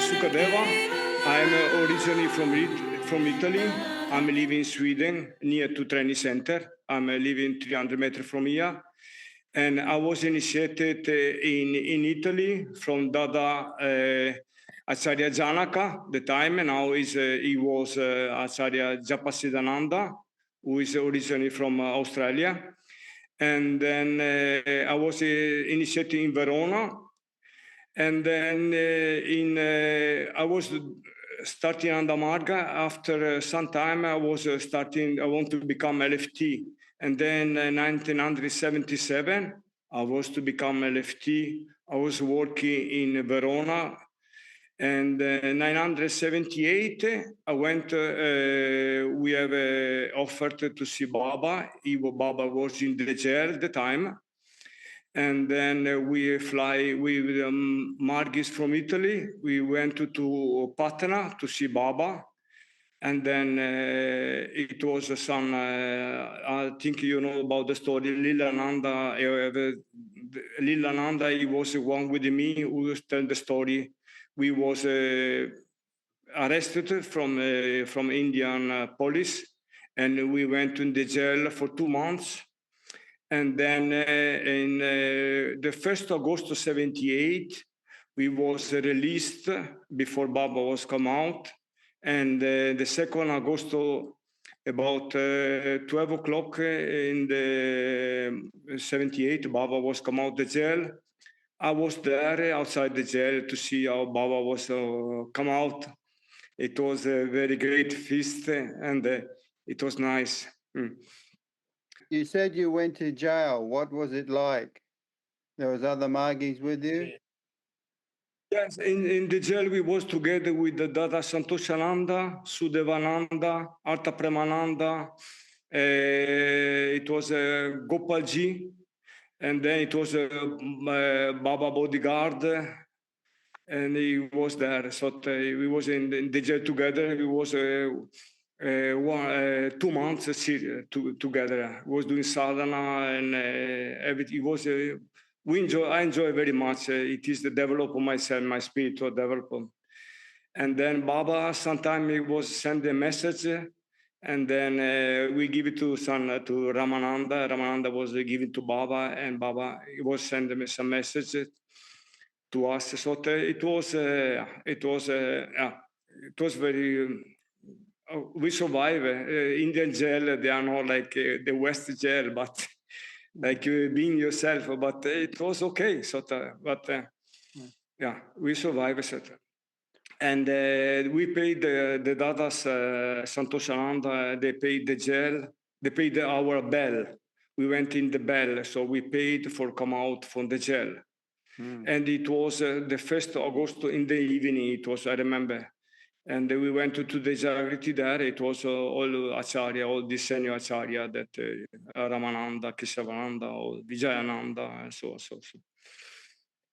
Sukhadeva. I'm originally from Italy. I'm living in Sweden, near to training center. I'm living 300 meters from here. And I was initiated in Italy from Dada Acharya Janaka, the time, and now he was Acharya Japasidananda, who is originally from Australia. And then I was initiated in Verona. And then I was starting under Marga. After some time, I was I want to become LFT. And then 1977, I was to become LFT. I was working in Verona. And 978, I went, we have offered to see Baba. Baba was in the jail at the time. And then we fly with Margis from Italy. We went to Patna to see Baba. And then it was some, I think you know about the story, Lilananda. Lilananda, he was one with me who was telling the story. We was arrested from Indian police, and we went in the jail for 2 months. And then in the 1st of August 78, we was released before Baba was come out. And the 2nd August, about 12 o'clock in the 78, Baba was come out the jail. I was there outside the jail to see how Baba was come out. It was a very great feast, and it was nice. You said you went to jail. What was it like? There was other Margis with you? Yes, in the jail we was together with the Dada Santoshananda, Sudevananda, Arta Premananda. It was Gopalji, and then it was Baba Bodyguard, and he was there. So we was in the jail together. We was 2 months together. We was doing sadhana and everything. It was I enjoy very much. It is the development myself, my spiritual development. And then Baba, sometimes he was send a message, and then we give it to Ramananda. Ramananda was given to Baba, and Baba he was sending some message to us. So it was very. We survive. Indian jail, they are not like the West jail, but like being yourself. But it was okay. Yeah, we survived. And we paid the Dadas Santoshananda. They paid the jail. They paid our bell. We went in the bell, so we paid for come out from the jail. And it was the 1st of August in the evening. It was, I remember. And we went to the Jagriti there. It was all Acharya, all the senior Acharya that Ramananda, Keshavananda, or Vijayananda, and so.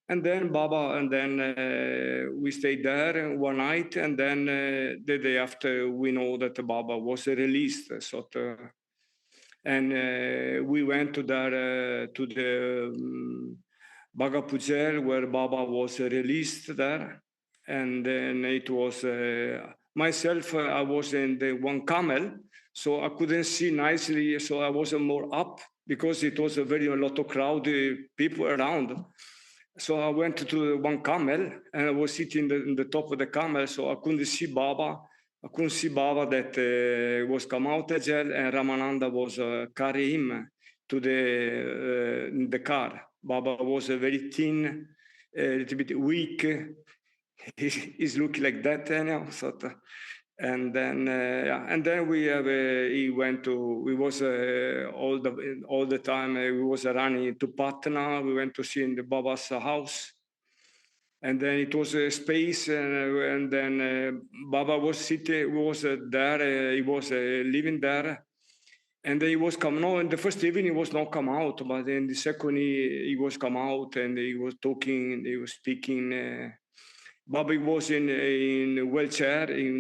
And then Baba, and then we stayed there one night, and then the day after we know that Baba was released. And we went to there to the Bhagapujel where Baba was released there. And then it was myself, I was in the one camel, so I couldn't see nicely. So I was more up because it was a lot of crowded people around. So I went to one camel and I was sitting in the top of the camel, so I couldn't see Baba. I couldn't see Baba that was come out of jail, and Ramananda was carrying him to the car. Baba was very thin, a little bit weak. He's looking like that anyhow. And then he went to. We was all the time. We was running to Patna. We went to see in the Baba's house. And then it was a space, and then Baba was sitting. Was there. He was living there. And he was come. No, in the first evening he was not come out, but in the second he was come out, and he was talking. He was speaking. Bobby was in a wheelchair. He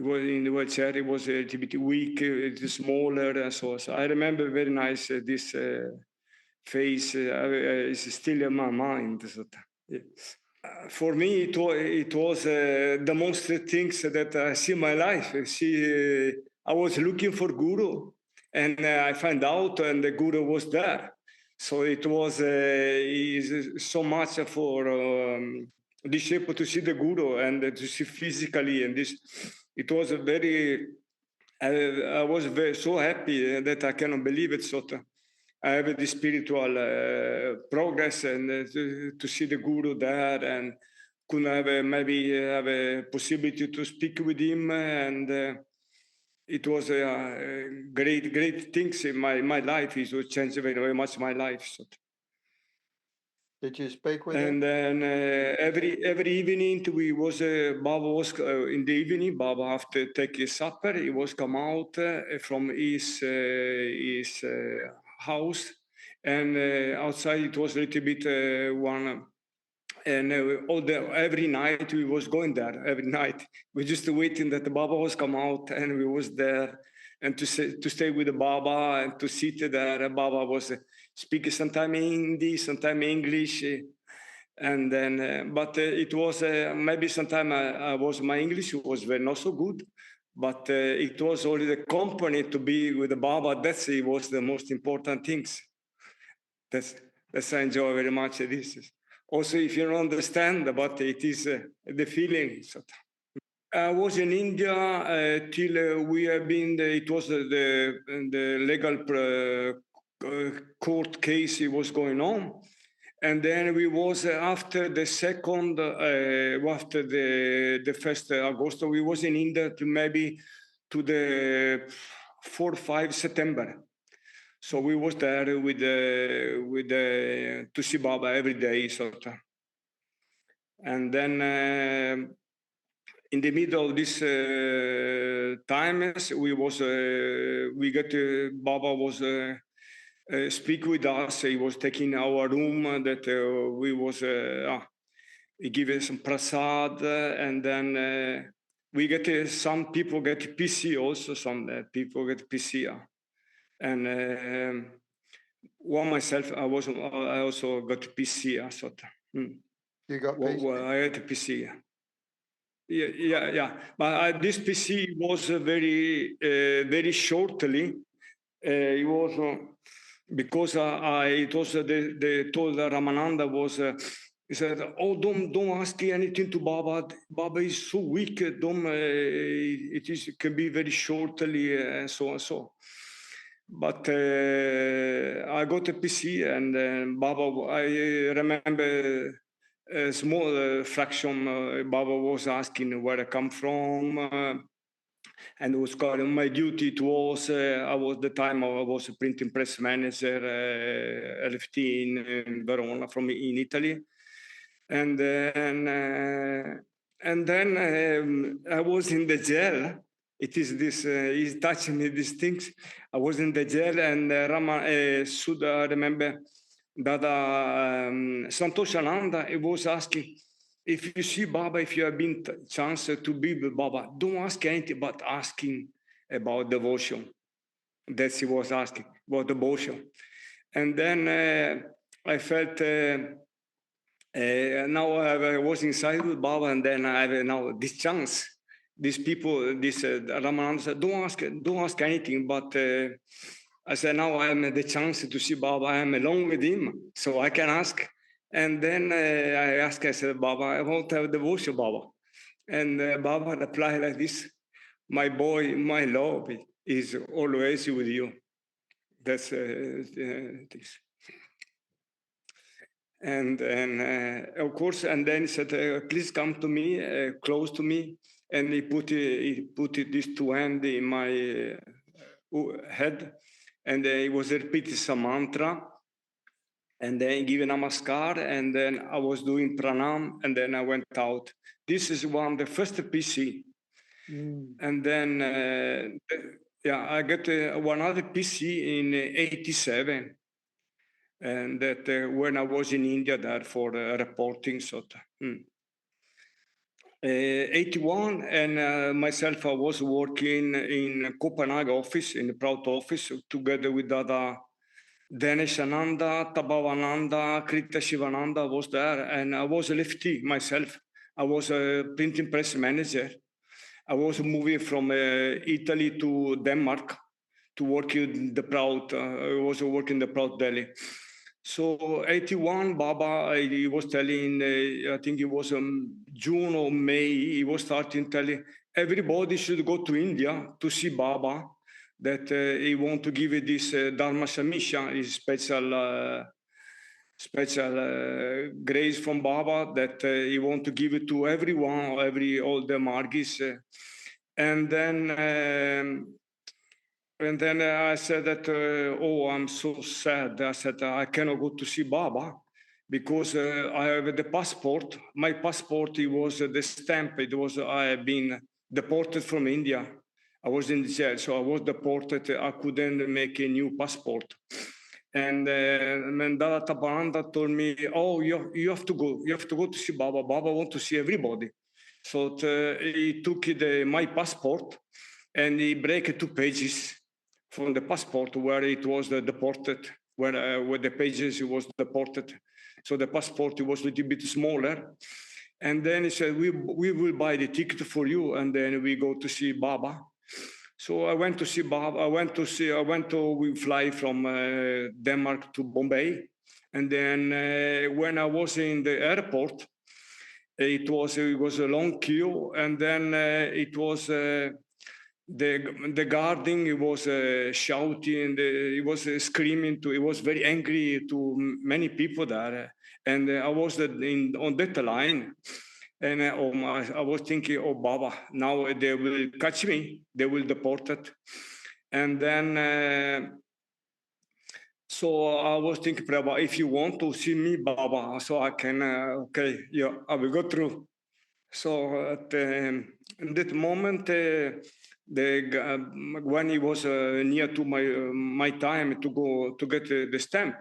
was in the wheelchair. He was a little bit weak, smaller, and so. So I remember very nice this face is still in my mind. So, yes. For me, it was the most things that I see in my life. I was looking for guru, and I found out, and the guru was there. So it was is so much for disciple to see the guru and to see physically, and this. It was a very. I was so happy that I cannot believe it. So I have the spiritual progress and to see the guru there and could have maybe have a possibility to speak with him and it was great things in my life. It will change very much my life. So. Did you speak with And him? then every evening we was Baba was in the evening. Baba after take his supper, he was come out from his house, and outside it was a little bit one. And every night we was going there. Every night we just waiting that the Baba was come out, and we was there, and to stay with the Baba and to sit there. Baba was speaking sometime Hindi, sometime English. And then but it was maybe sometime I was my English was very not so good, but it was only the company to be with the Baba. That's it was the most important things. That's I enjoy very much this. Also, if you don't understand, but it is the feeling. So, I was in India till we have been. It was the legal court case. It was going on, and then we was after the second after the first August we was in India to maybe to the 4-5 September. So we was there with the to see Baba every day sort of. And then in the middle of this times we got Baba was speak with us. He was taking our room that we was he gave us some prasad and then we get some people get PC also. Some people get PC and one myself I also got PC. Sort of. You got Well, peace? I had a PC. Yeah. But this PC was very shortly. It was because it was the told Ramananda was he said, "Oh, don't ask anything to Baba. Baba is so weak. Don't it can be very shortly and so and so." But I got a PC and Baba. I remember a small fraction. Baba was asking where I come from. And it was called my duty. It was I was the time I was a printing press manager, LFT in Verona from in Italy, and then I was in the jail. It is this. He's touching me these things. I was in the jail, and Sudha, I remember that Santoshananda he was asking. If you see Baba, if you have been chance to be with Baba, don't ask anything but asking about devotion. That's he was asking about devotion. And then I felt now I was inside with Baba, and then I have now this chance. These people, this Ramananda said, don't ask anything, but I said now I have the chance to see Baba. I am alone with him, so I can ask. And then I asked, I said, Baba, I want to have devotion, Baba. And Baba replied like this, my boy, my love is always with you. That's this. And of course, and then he said, please come to me, close to me. And he put these two hands in my head. And he was repeating some mantra. And then give a namaskar, and then I was doing pranam, and then I went out. This is the first PC. And then, I got one other PC in 87. And that when I was in India there for reporting, sort of. 81, and myself, I was working in Copenhagen office, in the Proud office, together with other Daneshananda, Tabavananda, Krita Shivananda was there, and I was a lefty myself. I was a printing press manager. I was moving from Italy to Denmark to work in the Proud. I was working in the Proud Delhi. So 81, Baba, he was telling, I think it was June or May, he was starting telling everybody should go to India to see Baba, that he want to give it this Dharma Samisha, his special grace from Baba, that he want to give it to everyone, all the Margis. And then I said that, oh, I'm so sad. I said, I cannot go to see Baba because I have the passport. My passport, it was the stamp. It was, I have been deported from India. I was in jail, so I was deported. I couldn't make a new passport. And Mandala Tabananda told me, oh, you have to go. You have to go to see Baba. Baba want to see everybody. So he took my passport and he break 2 pages from the passport where it was deported, where the pages it was deported. So the passport it was a little bit smaller. And then he said, we will buy the ticket for you, and then we go to see Baba. So I went to see Baba. We fly from Denmark to Bombay. And then when I was in the airport, it was a long queue, and then it was the guarding. He was shouting, he was screaming. He was very angry to many people there, and I was on that line, and I was thinking, oh Baba, now they will catch me, they will deport it, and then. So I was thinking, Baba, if you want to see me, Baba, so I can, okay, yeah, I will go through. So in that moment, when he was near to my time to go to get the stamp,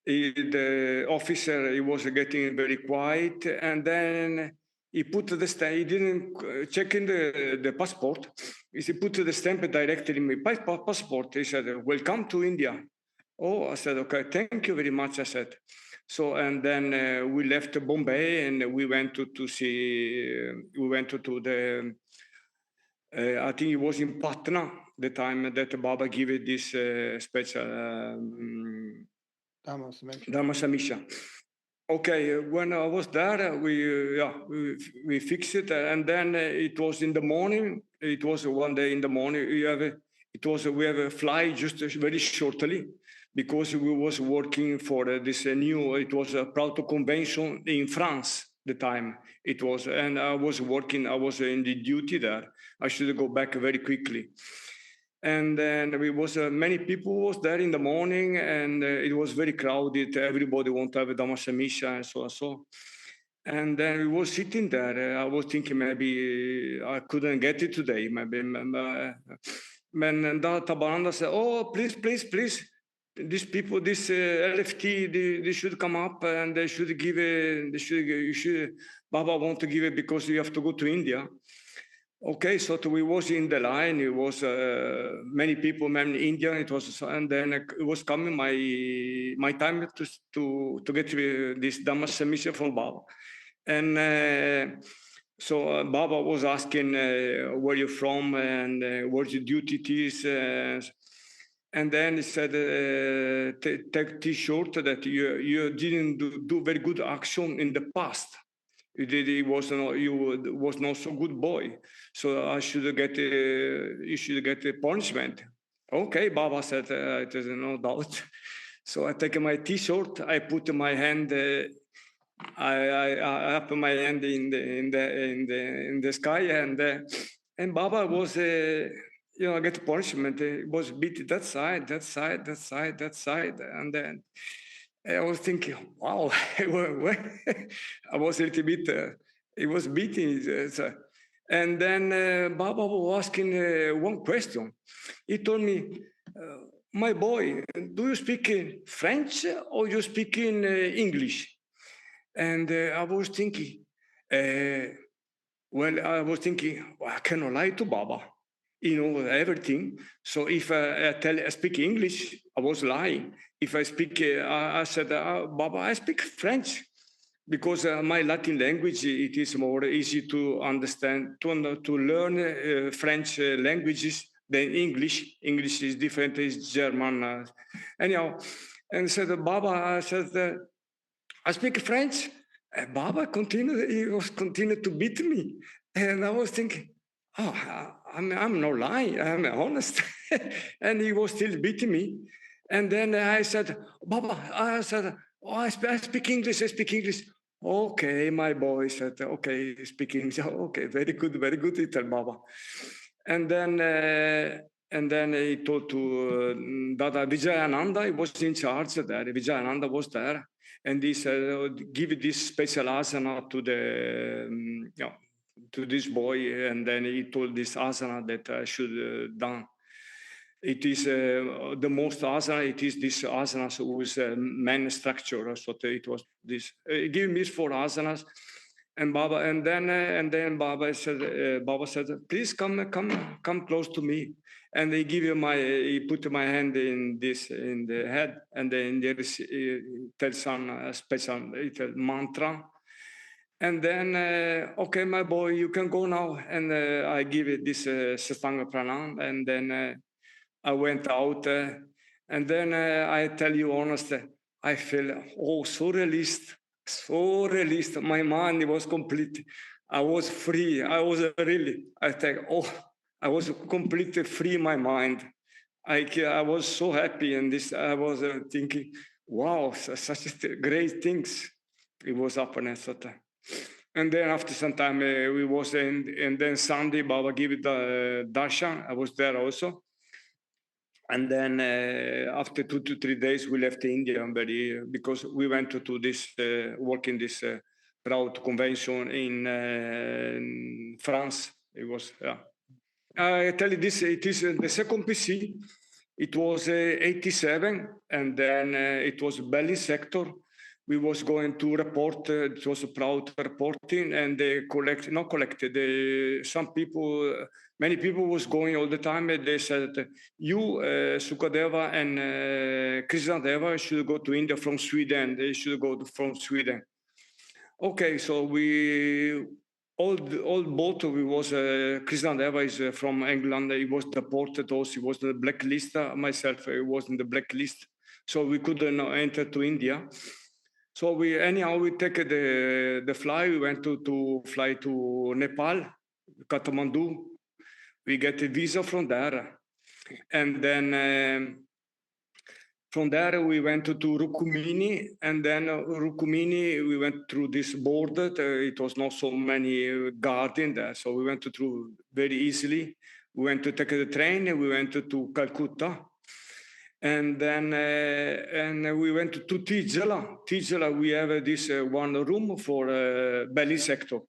the officer he was getting very quiet, and then he put the stamp. He didn't check in the passport. He put the stamp directly in my passport. He said, "Welcome to India." Oh, I said, okay, thank you very much. I said. So, and then we left Bombay and we went to see, we went to the, I think it was in Patna, the time that Baba gave it this special Dharma Samisha. Dharma Samisha. Okay, when I was there, we fixed it, and then it was in the morning. It was one day in the morning. We have a fly just very shortly, because we was working for this new. It was a Proto convention in France. The time it was, and I was working. I was in the duty there. I should go back very quickly. And then we was many people was there in the morning, and it was very crowded. Everybody want to have a Damasamisha and so and so. And then we was sitting there. I was thinking maybe I couldn't get it today. Maybe. And Tabaranda said, "Oh, please, please, please! These people, this LFT, they should come up and they should give it. You should. Baba want to give it because you have to go to India." Okay, so we was in the line. It was many people, many Indian. It was, and then it was coming my time to get this Dhamma submission from Baba, and so Baba was asking where you're from and where's your duty is, and then he said, take T-shirt that you didn't do very good action in the past. You was not so good boy, so I should get you should get a punishment. Okay, Baba said, it is no doubt. So I take my T-shirt, I put my hand, I put my hand in the sky, and Baba was get punishment. It was beat that side, that side, that side, that side, and then. I was thinking, wow, I was a little bit, it was beating. And then Baba was asking one question. He told me, my boy, do you speak French or you speak in English? And I was thinking, well, I cannot lie to Baba. he knows everything. So if I speak English, I was lying. If I speak, I said, Baba, I speak French because my Latin language, it is more easy to understand, to learn French languages than English. English is different, is German. Anyhow, and said, Baba, I said, I speak French. And Baba continued, he was continued to beat me. And I was thinking, oh, I'm not lying, I'm honest. And he was still beating me. And then I said, Baba, I said, oh, I speak English, I speak English. Okay, my boy said, okay, speak English. Okay, very good, Italian Baba. And then he told to Dada Vijayananda, he was in charge there. Vijayananda was there, and he said, give this special asana to the to this boy, and then he told this asana that I should done. It is the most asana. It is this asanas with man structure. So it was this. Give me 4 asanas, and Baba, and then Baba said, please come close to me. And he give you he put my hand in the head, and then there is tell some special mantra. And then, okay, my boy, you can go now. And I give it this Sastanga Pranam, and then I went out, and then I tell you honestly, I feel so released, so released. My mind was complete. I was free. I was really, I think, I was completely free. My mind. I was so happy, and this I was thinking, wow, such great things. It was happening at that time. And then after some time, we was in, and then Sunday, Baba gave it darshan. I was there also. And then after 2 to 3 days, we left India because we went to this work in this route convention in France. It was, yeah. I tell you this, it is the second PC. It was 87, and then it was belly sector. We was going to report, it was a proud reporting, and they some people, many people was going all the time, and they said, you, Sukhadeva and Krishnadeva should go to India from Sweden, they should go from Sweden. Okay, so both we was Krishnadeva is from England. He was deported also. He was in the blacklist. Myself, I was in the blacklist, so we couldn't enter to India. So we take the fly. We went to fly to Nepal, Kathmandu. We get a visa from there, and then. From there, we went to Rukumini, and then Rukumini, we went through this border. It was not so many guardians there, so we went through very easily. We went to take the train, and we went to Calcutta. And then we went to Tijala. Tijala, we have this one room for belly sector.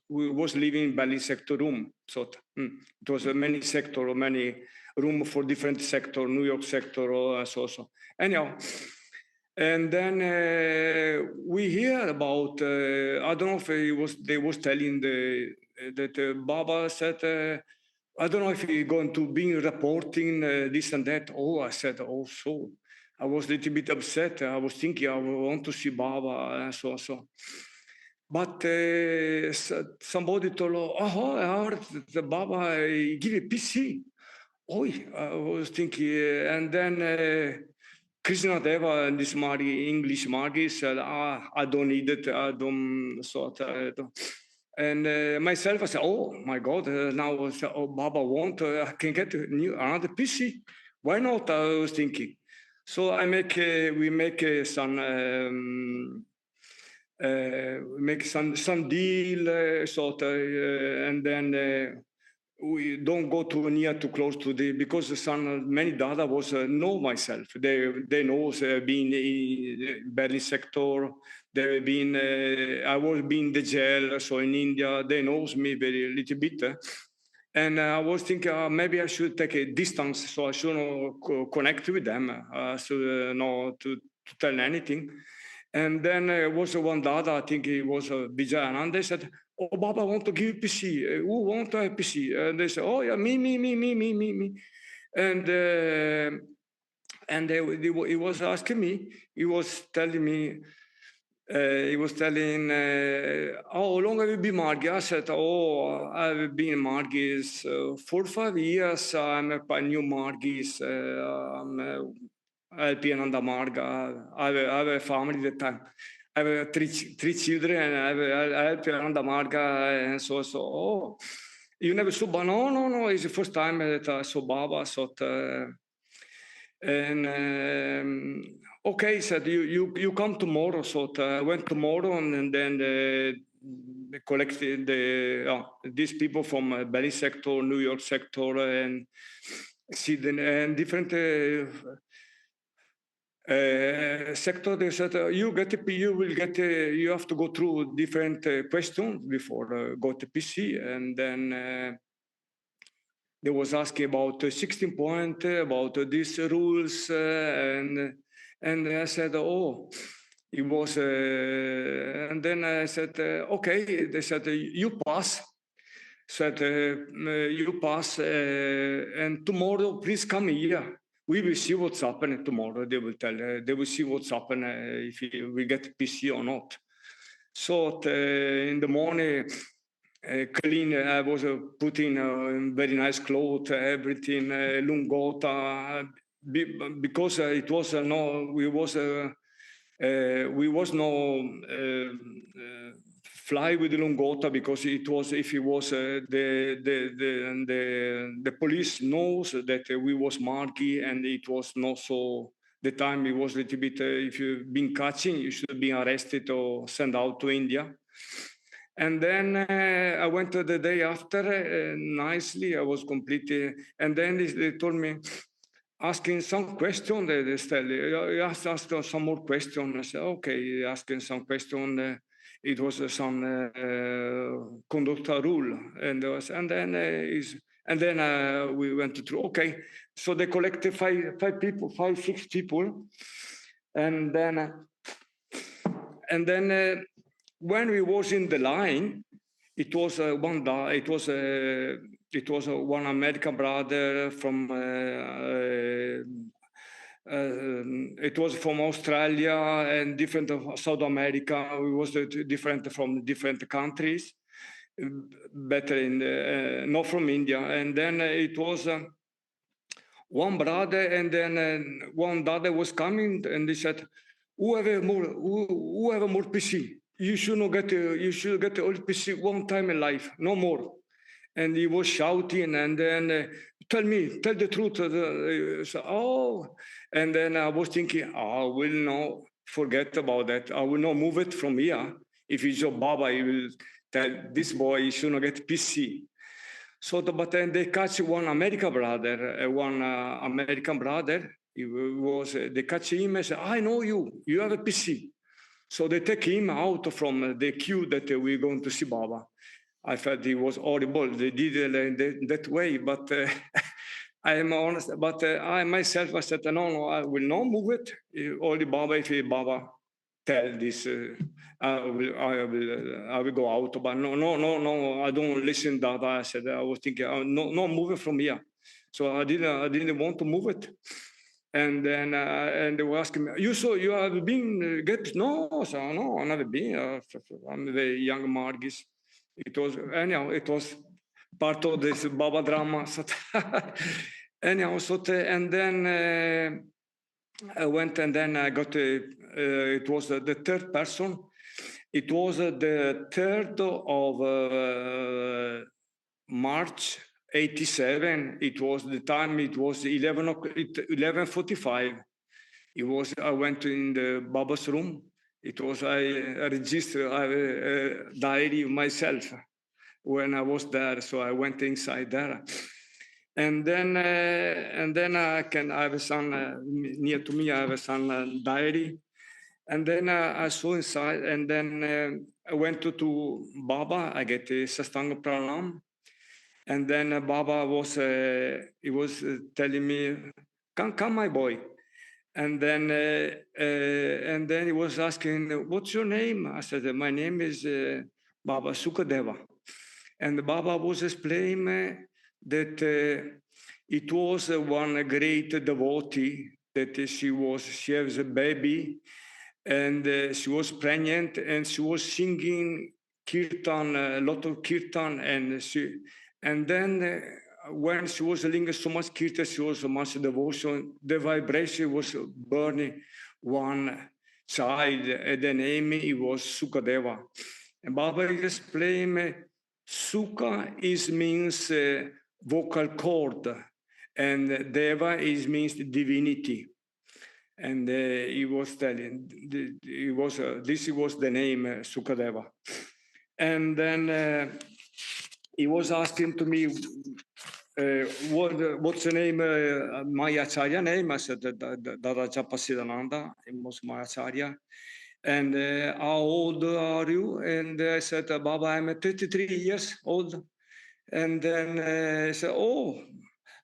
We was living in belly sector room. So it was many sector, many room for different sector, New York sector, so. Anyhow, and then we hear about, I don't know if they was telling that Baba said, I don't know if he's going to be reporting this and that. Oh, I said, oh, so. I was a little bit upset. I was thinking I want to see Baba and so. But somebody told, oh, I heard the Baba give a PC. Oh, I was thinking, and then Krishnadeva and this English Magi said, I don't need it. I don't sort of. And myself, I said, oh my God, now Baba want, I can get another PC. Why not? I was thinking. So we make some deal, and then we don't go too close to because many data was know myself. They know being in Berlin sector. They been I was being the jail, so in India they knows me very little bit. And I was thinking maybe I should take a distance, so I should not connect with them, so not to tell anything. And then was one data, I think it was Vijayananda, said, oh, Baba, I want to give PC. Who want to have PC? And they say, oh, yeah, me. And he was asking me, he was telling me, how long have you been Margi? I said, oh, I've been Margis 4 or 5 years. I'm a new Margis. I'm helping on the Marga. I have a family at the time. I have three children, and I help on the Marga, and so. Oh, you never saw Baba? No. It's the first time that I saw Baba. So, and okay, said you come tomorrow. So I went tomorrow, and then they collected these people from Bali sector, New York sector, and Sydney, and different sector. They said you have to go through different questions before go to PC, and then. They was asking about 16 point, about these rules, and I said, oh, it was, and then I said, okay. They said, you pass. Said, you pass, and tomorrow please come here. We will see what's happening tomorrow. They will tell. They will see what's happening if we get PC or not. So in the morning clean. I was putting very nice clothes, everything, lungota, because it was no, we was no fly with the lungota, because it was, if it was the police knows that we was Margi, and it was not so. The time it was a little bit. If you've been catching, you should be arrested or sent out to India. And then I went to the day after nicely. I was completely, and then they told me, asking some question. They said, you asked some more question. I said, okay, asking some question. It was some conduct rule, and then we went through. Okay, so they collected five people, 6 people, and then when we was in the line, it was one American brother from it was from Australia and different of South America. We was different from different countries, better in not from India. And then it was one brother, and then one brother was coming, and he said, whoever more PC, you should get all PC one time in life, no more. And he was shouting, and then tell the truth. And then I was thinking, I will not forget about that. I will not move it from here. If it's your Baba, he will tell this boy he should not get PC. So, but then they catch one American brother. He was, they catch him and say, I know you have a PC. So they take him out from the queue that we're going to see Baba. I felt it was horrible. They did it that way, but I am honest. But I myself, I said, no, I will not move it. Only Baba, if Baba tell this, I will go out. But no, I don't listen to that. I said, I was thinking, no moving from here. So I didn't want to move it. And then and they were asking me, you have been get? No, so no, I've never been. I'm a very young Margis. It was anyhow. It was part of this Baba drama. So anyhow, and then I went, and then I got. It was the third person. It was the 3rd of March 87. It was the time. It was 11:45. It was. I went in the Baba's room. It was. I registered a diary myself when I was there. So I went inside there, and then I have some near to me. I have some diary, and then I saw inside, and then I went to Baba. I get a Sastanga Pranam. And then Baba was he was telling me, come, my boy. And then he was asking, what's your name? I said, my name is Baba Sukhadeva. And Baba was explaining that it was one great devotee that she has a baby, and she was pregnant, and she was singing kirtan, a lot of kirtan, and then when she was singing so much kirtan, she was so much devotion, the vibration was burning one child, and the name it was Sukadeva. And Baba explained, Sukha means vocal cord, and Deva means divinity. And he was telling, this was the name Sukadeva. And then he was asking to me, what's the name, my acharya name? I said, Dadaja Pasidananda, it was my acharya. And how old are you? And I said, Baba, I'm 33 years old. And then he said, oh,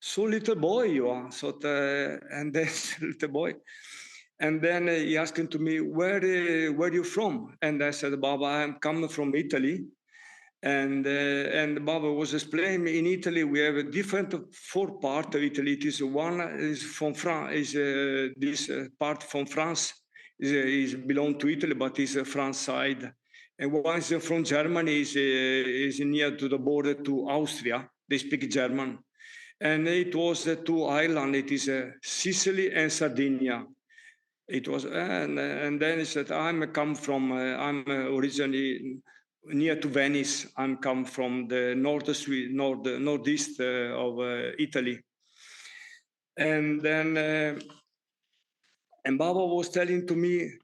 so little boy you are. So, and then little boy. And then he asked to me, where are you from? And I said, Baba, I'm coming from Italy. And Baba was explaining, in Italy we have a different 4 parts of Italy. It is one is from France, is this part from France is belong to Italy, but is France side. And one is from Germany, is near to the border to Austria. They speak German. And it was 2 islands. It is Sicily and Sardinia. It was, and then he said, I'm originally near to Venice. I'm come from the northeast of Italy. And then, and Baba was telling to me,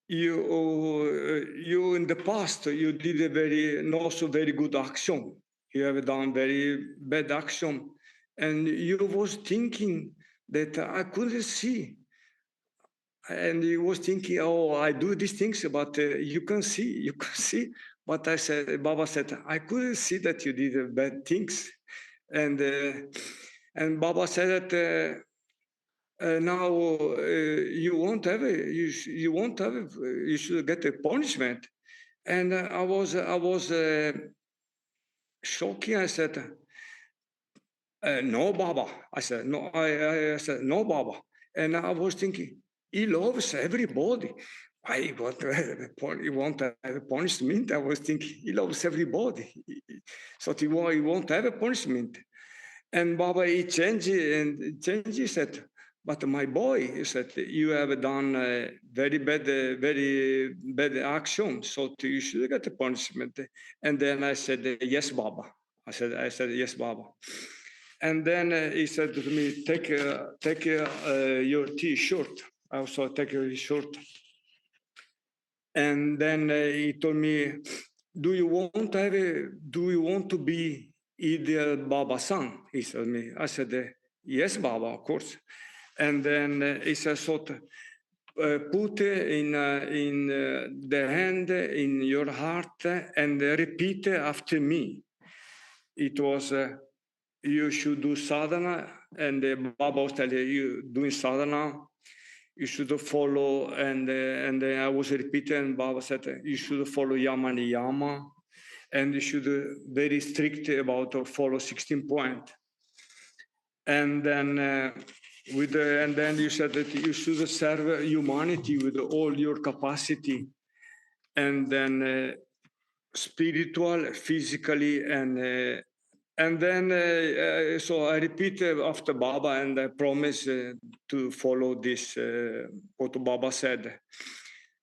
you in the past, you did a not so very good action. You have done very bad action. And you was thinking that I couldn't see. And he was thinking, oh, I do these things, but you can see. But I said, Baba said, I couldn't see that you did bad things. And Baba said that now you won't have you should get a punishment. And I was shocking. I said, no, Baba. I said, no, I said, no, Baba. And I was thinking, he loves everybody. Why he won't have a punishment? I was thinking, he loves everybody. So he won't have a punishment. And Baba, he changed he said, but my boy, he said, you have done very bad action, so you should get a punishment. And then I said, yes, Baba. I said, yes, Baba. And then he said to me, take your T-shirt. I also take your shirt. And then he told me, do you want to be ideal Baba-san? He said me. I said, yes, Baba, of course. And then he said, so put in the hand in your heart and repeat after me. It was, you should do sadhana, and Baba was telling you, doing sadhana, you should follow, and I was repeating, and Baba said, you should follow yama and yama, and you should very strict about follow 16 points. And then and then you said that you should serve humanity with all your capacity, and then spiritual, physically, and then so I repeat after Baba, and I promise to follow this what Baba said.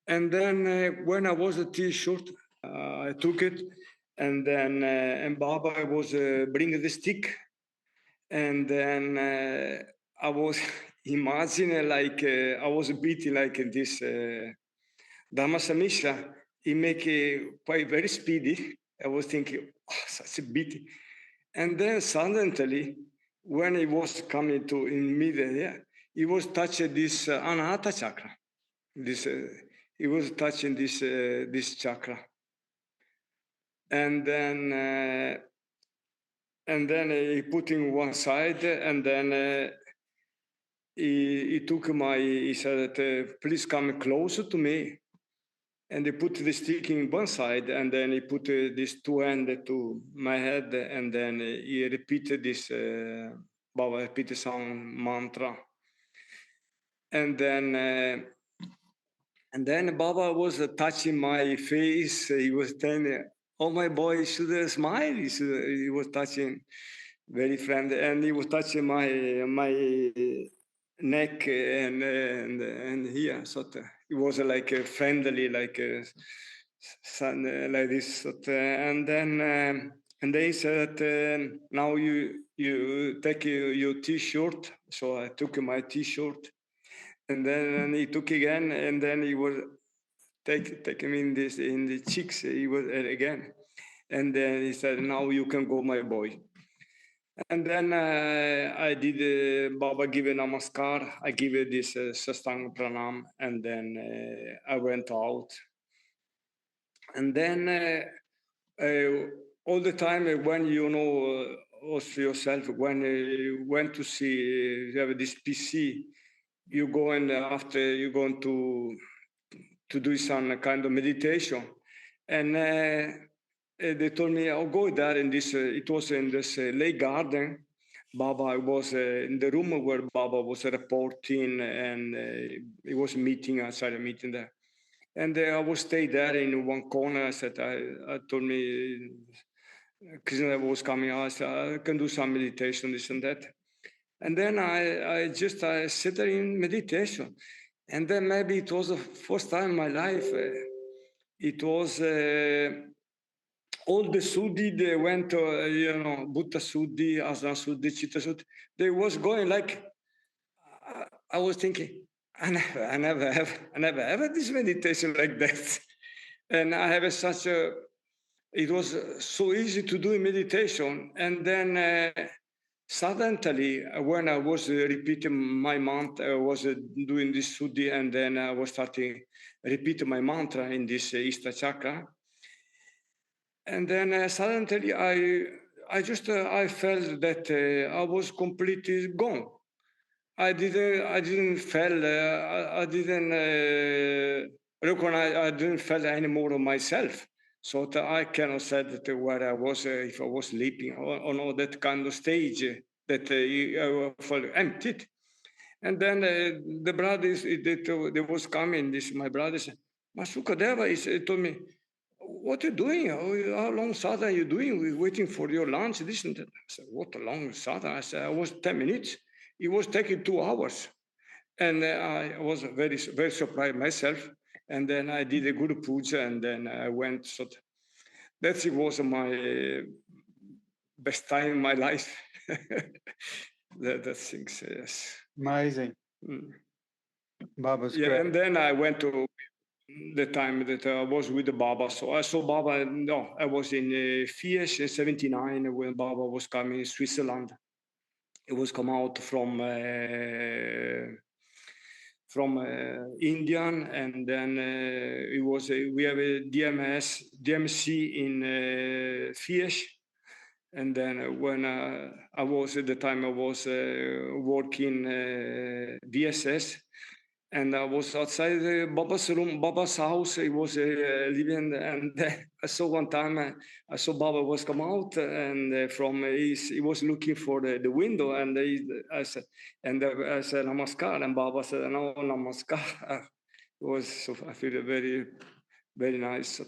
And then when I was a T-shirt, I took it, and then and Baba was bringing the stick. And then I was imagining like I was beating like this Dharma Samisha. He make it quite very speedy. I was thinking, oh, such a beating. And then suddenly, when he was coming to in middle, he was touching this Anahata chakra. He was touching this chakra. And then he put in one side, and then he took he said, please come closer to me. And he put the stick in one side, and then he put these two hands to my head, and then he repeated this, Baba repeated some mantra. And then Baba was touching my face. He was telling, "Oh, my boy, you should smile." He was touching, very friendly, and he was touching my neck and here. So it was like a friendly, like a son, like this. And then he said, "Now you take your T-shirt." So I took my T-shirt, and then he took again, and then he was take him in the cheeks. He was again, and then he said, "Now you can go, my boy." And then I did Baba give a namaskar. I give it this Sastang Pranam, and then I went out. And then all the time when you know also yourself, when you went to see, you have this PC, you go and after you going to do some kind of meditation, and they told me, "I'll go there in this." It was in this lake garden. Baba was in the room where Baba was reporting, and he was meeting outside a meeting there. And I was stay there in one corner. I said, I told me, Krishna was coming. I said, I can do some meditation, this and that. And then I just sit there in meditation. And then maybe it was the first time in my life. It was all the Sudhi, they went to, Buddha Sudhi, Asana Sudhi, Chitta Sudhi. They was going like, I was thinking, I never have this meditation like that. And I have such a, it was so easy to do in meditation. And then suddenly, when I was repeating my mantra, I was doing this Sudhi, and then I was starting repeating my mantra in this Ishta Chakra. And then suddenly I just I felt that I was completely gone. I didn't feel I didn't recognize, I didn't feel any more of myself. So that I cannot say that where I was if I was sleeping or that kind of stage that I felt emptied. And then the brothers they was coming. This my brother said, "Sukhadeva," he told me, "What are you doing? How long sadhana are you doing? We're waiting for your lunch, this and that." I said, "What a long sadhana?" I said, "I was 10 minutes. It was taking 2 hours." And I was very, very surprised myself. And then I did a good puja, and then I went. So that was my best time in my life. that things, yes. Amazing. Baba's Yeah, great. and then I went to the time that I was with the Baba. So I saw Baba. No, I was in Fies in '79 when Baba was coming in Switzerland. It was come out from Indian, and then it was we have a DMC in Fies. And then when I was at the time I was working VSS, and I was outside Baba's room, Baba's house. He was living, and I saw one time I saw Baba was come out, and from he was looking for the window, and I said namaskar, and Baba said no namaskar. It was so I feel very very nice.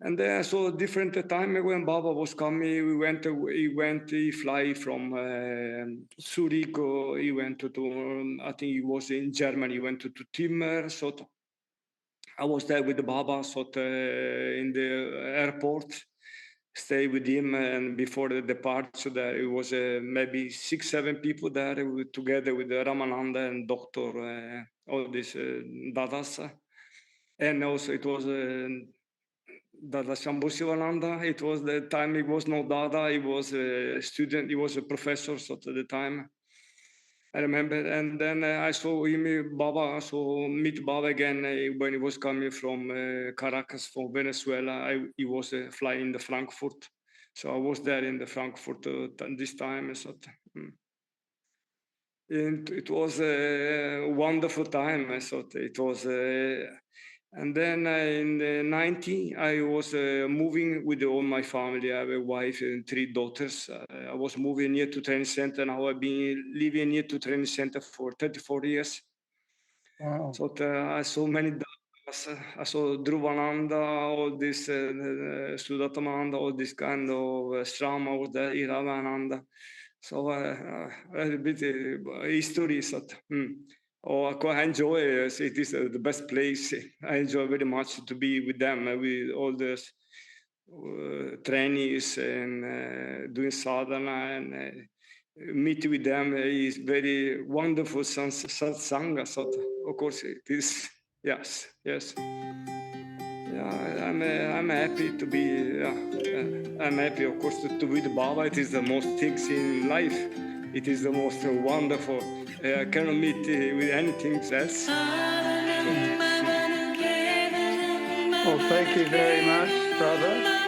And then I saw a different time when Baba was coming. He fly from Zurich. He went to I think he was in Germany. He went to Timmer. So I was there with the Baba in the airport. Stay with him, and before the departure, there it was maybe 6, 7 people there together with Ramananda and Doctor, all these Dadas. And also it was Dada Shambhu Sivananda. It was the time he was no Dada. He was a student. He was a professor at the time. I remember. And then I saw him, Baba. I saw meet Baba again when he was coming from Caracas, from Venezuela. He was flying the Frankfurt. So I was there in the Frankfurt this time. And it was a wonderful time. I thought it was. And then in the 90, I was moving with all my family. I have a wife and 3 daughters. I was moving near to training center. Now I've been living near to training center for 34 years. Wow. So I saw many dharmas. I saw Dhruvananda, all this Sudatamanda, all this kind of Shrama was there, Iravananda. So a bit history. So, I enjoy it is the best place. I enjoy very much to be with them, with all the trainees and doing sadhana and meet with them is very wonderful satsanga. So of course it is. Yes. Yeah, I'm happy to be. I'm happy, of course, to be with Baba. It is the most things in life. It is the most wonderful. I cannot meet with anything else. Well, thank you very much, brother.